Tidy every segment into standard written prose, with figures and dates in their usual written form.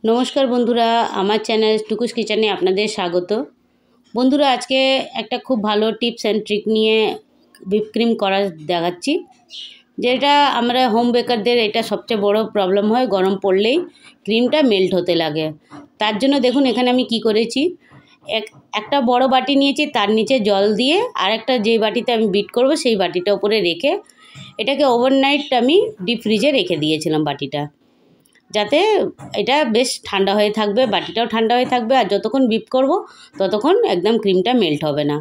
নমস্কার বন্ধুরা, আমার চ্যানেল টুকুস কিচেনে আপনাদের স্বাগত। বন্ধুরা, আজকে একটা খুব ভালো টিপস অ্যান্ড ট্রিক নিয়ে হুইপ ক্রিম করা দেখাচ্ছি। যেটা আমরা হোম বেকারদের এটা সবচেয়ে বড় প্রবলেম হয়, গরম পড়লেই ক্রিমটা মেল্ট হতে লাগে। তার জন্য দেখুন এখানে আমি কি করেছি, একটা বড় বাটি নিয়েছি, তার নিচে জল দিয়ে আর একটা যে বাটিতে আমি বিট করব সেই বাটিটা উপরে রেখে এটাকে ওভারনাইট আমি ডিপ ফ্রিজে রেখে দিয়েছিলাম বাটিটা, যাতে এটা বেশ ঠান্ডা হয়ে থাকবে, বাটিটাও ঠান্ডা হয়ে থাকবে, আর যতক্ষণ বিপ করব ততক্ষণ একদম ক্রিমটা মেল্ট হবে না।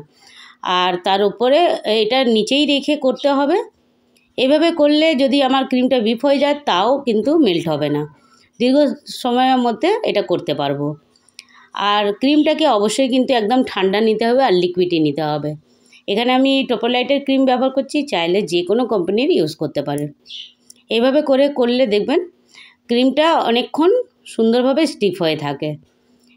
আর তার উপরে এটা নিচেই রেখে করতে হবে। এভাবে করলে যদি আমার ক্রিমটা বিপ হয়ে যায় তাও কিন্তু মেল্ট হবে না, দীর্ঘ সময়ের মধ্যে এটা করতে পারবো। আর ক্রিমটাকে অবশ্যই কিন্তু একদম ঠান্ডা নিতে হবে আর লিকুইডই নিতে হবে। এখানে আমি টোপোলাইটের ক্রিম ব্যবহার করছি, চাইলে যে কোনো কোম্পানির ইউজ করতে পারেন। এইভাবে করলে দেখবেন ক্রিমটা অনেকক্ষণ সুন্দরভাবে স্টিফ হয়ে থাকে।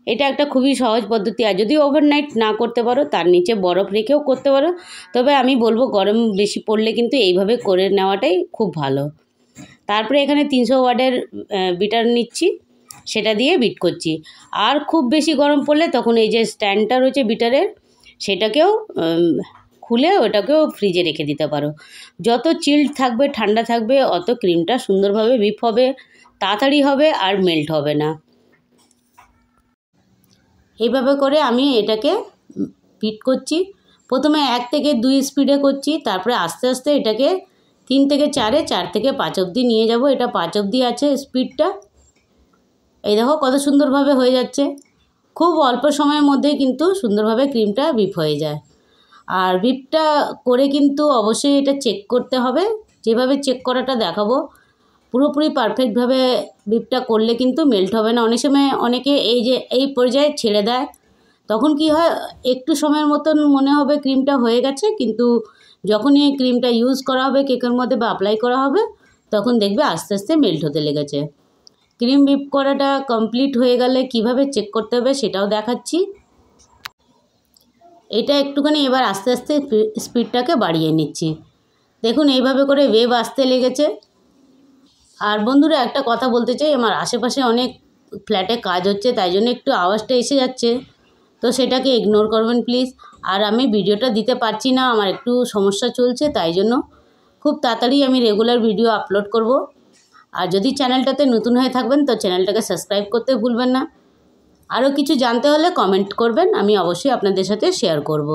এটা একটা খুবই সহজ পদ্ধতি। আর যদি ওভারনাইট না করতে পারো, তার নিচে বরফ রেখেও করতে পারো, তবে আমি বলবো গরম বেশি পড়লে কিন্তু এইভাবে করে নেওয়াটাই খুব ভালো। তারপরে এখানে 300 ওয়াটের বিটার নিচ্ছি, সেটা দিয়ে বিট করছি। আর খুব বেশি গরম পড়লে তখন এই যে স্ট্যান্ডটা রয়েছে বিটারের, সেটাকেও খুলে ওটাকেও ফ্রিজে রেখে দিতে পারো। যত চিল্ড থাকবে, ঠান্ডা থাকবে, অত ক্রিমটা সুন্দরভাবে বিপ হবে, তাড়াতাড়ি হবে আর মেল্ট হবে না। এইভাবে করে আমি এটাকে বিট করছি। প্রথমে 1 থেকে 2 স্পিডে করছি, তারপরে আস্তে আস্তে এটাকে 3 থেকে 4-এ, 4 থেকে 5 অবধি নিয়ে যাব। এটা 5 অবধি আছে স্পিডটা। এই দেখো কত সুন্দরভাবে হয়ে যাচ্ছে। খুব অল্প সময়ের মধ্যেই কিন্তু সুন্দরভাবে ক্রিমটা বিপ হয়ে যায়। আর বিপটা করে কিন্তু অবশ্যই এটা চেক করতে হবে। যেভাবে চেক করাটা দেখাবো, পুরোপুরি পারফেক্টভাবে বিপটা করলে কিন্তু মেল্ট হবে না। অনেক সময় অনেকে এই পর্যায়ে ছেড়ে দেয়, তখন কি হয়, একটু সময়ের মতন মনে হবে ক্রিমটা হয়ে গেছে, কিন্তু যখনই ক্রিমটা ইউজ করা হবে কেকের মধ্যে বা অ্যাপ্লাই করা হবে, তখন দেখবে আস্তে আস্তে মেল্ট হতে লেগেছে। ক্রিম বিপ করাটা কমপ্লিট হয়ে গেলে কিভাবে চেক করতে হবে সেটাও দেখাচ্ছি। এটা একটুখানি এবার আস্তে আস্তে স্পিডটাকে বাড়িয়ে নিচ্ছি। দেখুন এইভাবে করে ওয়েভ আসতে লেগেছে। আর বন্ধুরা, একটা কথা বলতে চাই, আমার আশেপাশে অনেক ফ্ল্যাটে কাজ হচ্ছে, তাই জন্য একটু আওয়াজটা এসে যাচ্ছে, তো সেটাকে ইগনোর করবেন প্লিজ। আর আমি ভিডিওটা দিতে পারছি না, আমার একটু সমস্যা চলছে, তাই জন্য খুব তাড়াতাড়ি আমি রেগুলার ভিডিও আপলোড করব। আর যদি চ্যানেলটাতে নতুন হয়ে থাকবেন তো চ্যানেলটাকে সাবস্ক্রাইব করতে ভুলবেন না। আরও কিছু জানতে হলে কমেন্ট করবেন, আমি অবশ্যই আপনাদের সাথে শেয়ার করব।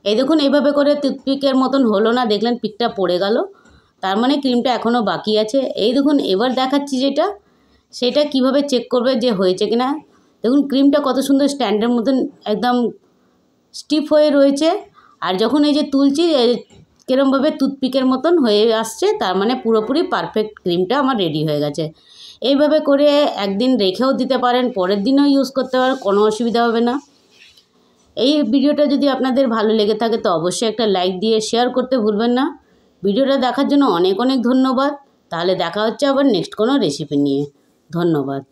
এই দেখুন এইভাবে করে টুথপিকের মতন হলো না, দেখলেন পিকটা পড়ে গেল, তার মানে ক্রিমটা এখনও বাকি আছে। এই দেখুন এবার দেখাচ্ছি যেটা, সেটা কিভাবে চেক করবে যে হয়েছে কিনা। দেখুন ক্রিমটা কত সুন্দর স্ট্যান্ডের মতন একদম স্টিফ হয়ে রয়েছে। আর যখন এই যে তুলছি, কিরমভাবে টুথপিকের মতন হয়ে আসছে, তার মানে পুরোপুরি পারফেক্ট ক্রিমটা আমার রেডি হয়ে গেছে। এইভাবে করে একদিন রেখেও দিতে পারেন, পরের দিনও ইউজ করতে পারেন, কোনো অসুবিধা হবে না। এই ভিডিওটা যদি আপনাদের ভালো লেগে থাকে তো অবশ্যই একটা লাইক দিয়ে শেয়ার করতে ভুলবেন না। ভিডিওটা দেখার জন্য অনেক অনেক ধন্যবাদ। তাহলে দেখা হচ্ছে আবার নেক্সট কোনো রেসিপি নিয়ে। ধন্যবাদ।